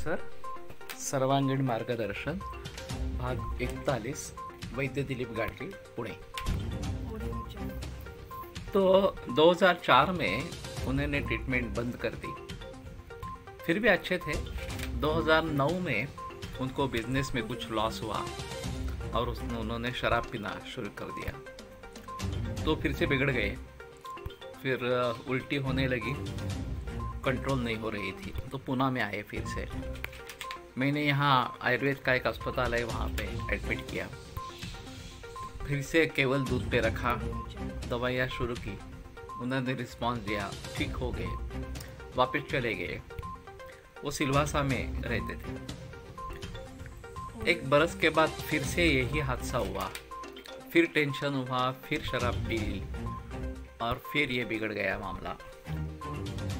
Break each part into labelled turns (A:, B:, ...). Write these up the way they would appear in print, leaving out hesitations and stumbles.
A: Sir, सर्वांगीण मार्गदर्शन भाग 41, वैद्य दिलीप गाडगे, पुणे। तो 2004 में उन्होंने ट्रीटमेंट बंद कर दी, फिर भी अच्छे थे। 2009 में उनको बिजनेस में कुछ लॉस हुआ और उन्होंने शराब पीना शुरू कर दिया, तो फिर से बिगड़ गए। फिर उल्टी होने लगी, कंट्रोल नहीं हो रही थी, तो पुणे में आए फिर से। मैंने यहाँ आयुर्वेद का एक अस्पताल है, वहाँ पे एडमिट किया। फिर से केवल दूध पे रखा, दवाइयाँ शुरू की, उन्होंने रिस्पॉन्स दिया, ठीक हो गए, वापस चले गए। वो सिलवासा में रहते थे। 1 बरस के बाद फिर से यही हादसा हुआ, फिर टेंशन हुआ, फिर शराब पी ली और फिर ये बिगड़ गया मामला।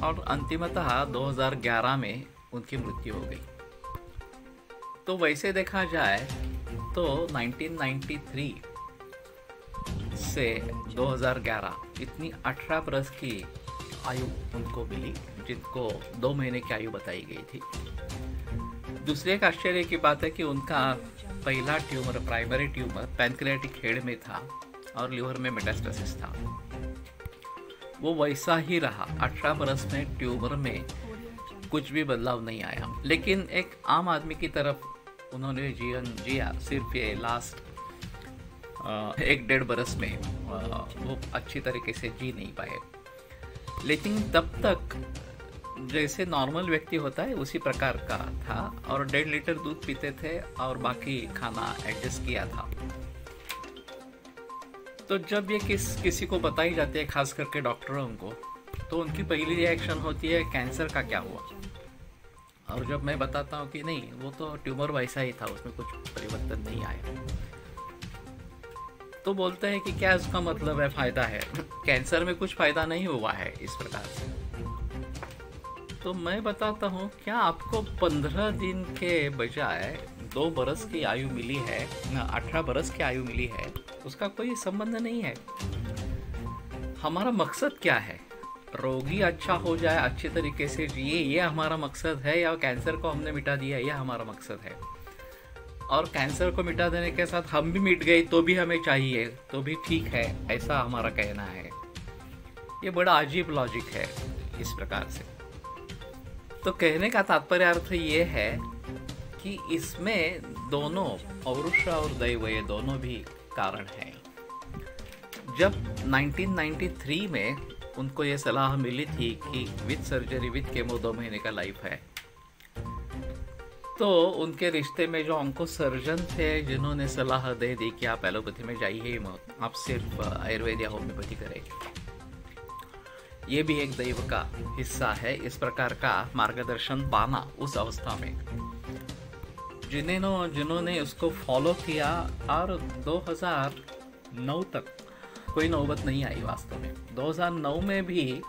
A: और अंतिमतः 2011 में उनकी मृत्यु हो गई। तो वैसे देखा जाए तो 1993 से 2011 इतनी 18 बरस की आयु उनको मिली, जिनको 2 महीने की आयु बताई गई थी। दूसरे एक आश्चर्य की बात है कि उनका पहला tumour, primary tumour pancreatic head में था और लिवर में मेटास्टेसिस था। वो वैसा ही रहा। 18 बरस में ट्यूमर में कुछ भी बदलाव नहीं आया, लेकिन एक आम आदमी की तरफ उन्होंने जीवन जिया। सिर्फ ये लास्ट 1-1.5 बरस में वो अच्छी तरीके से जी नहीं पाए, लेकिन तब तक जैसे नॉर्मल व्यक्ति होता है उसी प्रकार का था और 1.5 लीटर दूध पीते थे और बाकी खाना एडजस्ट किया था। तो जब ये किसी को बताई जाती है, खास करके डॉक्टरों को, तो उनकी पहली रिएक्शन होती है कैंसर का क्या हुआ। और जब मैं बताता हूँ कि नहीं, वो तो ट्यूमर वैसा ही था, उसमें कुछ परिवर्तन नहीं आया, तो बोलते हैं कि क्या उसका मतलब है फायदा है। कैंसर में कुछ फायदा नहीं हुआ है इस प्रकार से। तो मैं बताता हूँ, क्या आपको 15 दिन के बजाय 2 बरस की आयु मिली है, 18 बरस की आयु मिली है, उसका कोई संबंध नहीं है। हमारा मकसद क्या है? रोगी अच्छा हो जाए, अच्छे तरीके से जिए, ये हमारा मकसद है, या कैंसर को हमने मिटा दिया, ये हमारा मकसद है। और कैंसर को मिटा देने के साथ हम भी मिट गए तो भी हमें चाहिए, तो भी ठीक है, ऐसा हमारा कहना है। ये बड़ा अजीब लॉजिक है इस प्रकार से। तो कहने का तात्पर्य अर्थ ये है कि इसमें दोनों पौरुष और दैव, ये दोनों भी कारण हैं। जब 1993 में उनको ये सलाह मिली थी कि विद सर्जरी विद केमो 2 महीने का लाइफ है, तो उनके रिश्ते में जो ऑन्को सर्जन थे, जिन्होंने सलाह दे दी कि आप एलोपैथी में जाइए ही मत, आप सिर्फ आयुर्वेद या होम्योपैथी करेंगे। ये भी एक दैव का हिस्सा है, इस प्रकार का मार्गदर्शन पाना उस अवस्था में। जिन्होंने उसको फॉलो किया और 2009 तक कोई नौबत नहीं आई वास्तव में। 2009 में भी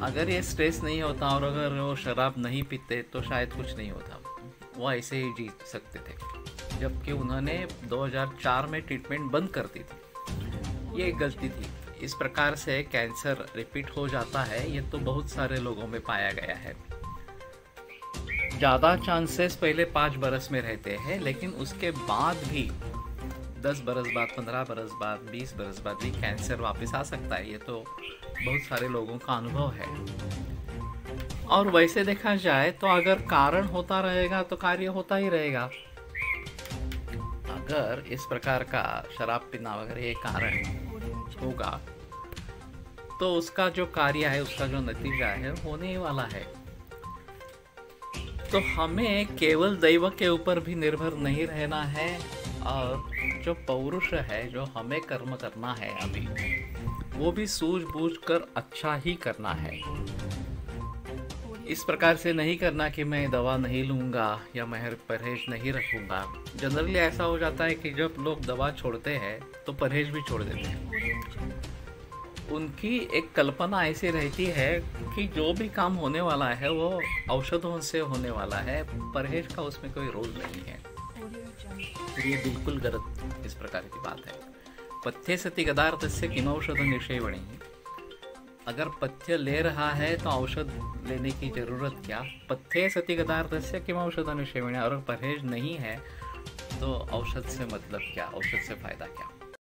A: अगर ये स्ट्रेस नहीं होता और अगर वो शराब नहीं पीते तो शायद कुछ नहीं होता, वो ऐसे ही जी सकते थे। जबकि उन्होंने 2004 में ट्रीटमेंट बंद कर दी थी। ये एक गलती थी। इस प्रकार से कैंसर रिपीट हो जाता है, ये तो बहुत सारे लोगों में पाया गया है। ज़्यादा चांसेस पहले 5 बरस में रहते हैं, लेकिन उसके बाद भी 10 बरस बाद, 15 बरस बाद, 20 बरस बाद भी कैंसर वापस आ सकता है। ये तो बहुत सारे लोगों का अनुभव है। और वैसे देखा जाए तो अगर कारण होता रहेगा तो कार्य होता ही रहेगा। अगर इस प्रकार का शराब पीना वगैरह ये कारण होगा, तो उसका जो कार्य है, उसका जो नतीजा है, होने ही वाला है। तो हमें केवल दैव के ऊपर भी निर्भर नहीं रहना है, और जो पौरुष है, जो हमें कर्म करना है अभी, वो भी सूझबूझ कर अच्छा ही करना है। इस प्रकार से नहीं करना कि मैं दवा नहीं लूँगा या मैं परहेज नहीं रखूँगा। जनरली ऐसा हो जाता है कि जब लोग दवा छोड़ते हैं तो परहेज भी छोड़ देते हैं। उनकी एक कल्पना ऐसी रहती है कि जो भी काम होने वाला है वो औषधों से होने वाला है, परहेज का उसमें कोई रोल नहीं है। ये बिल्कुल गलत इस प्रकार की बात है। पथ्ये सति गदार्थस्य किमौषध निषेवणी, अगर पथ्य ले रहा है तो औषध लेने की ज़रूरत क्या? पथ्ये सति गतार्थस्य किम औषधं सेवने, और परहेज नहीं है तो औषध से मतलब क्या, औषध से फ़ायदा क्या?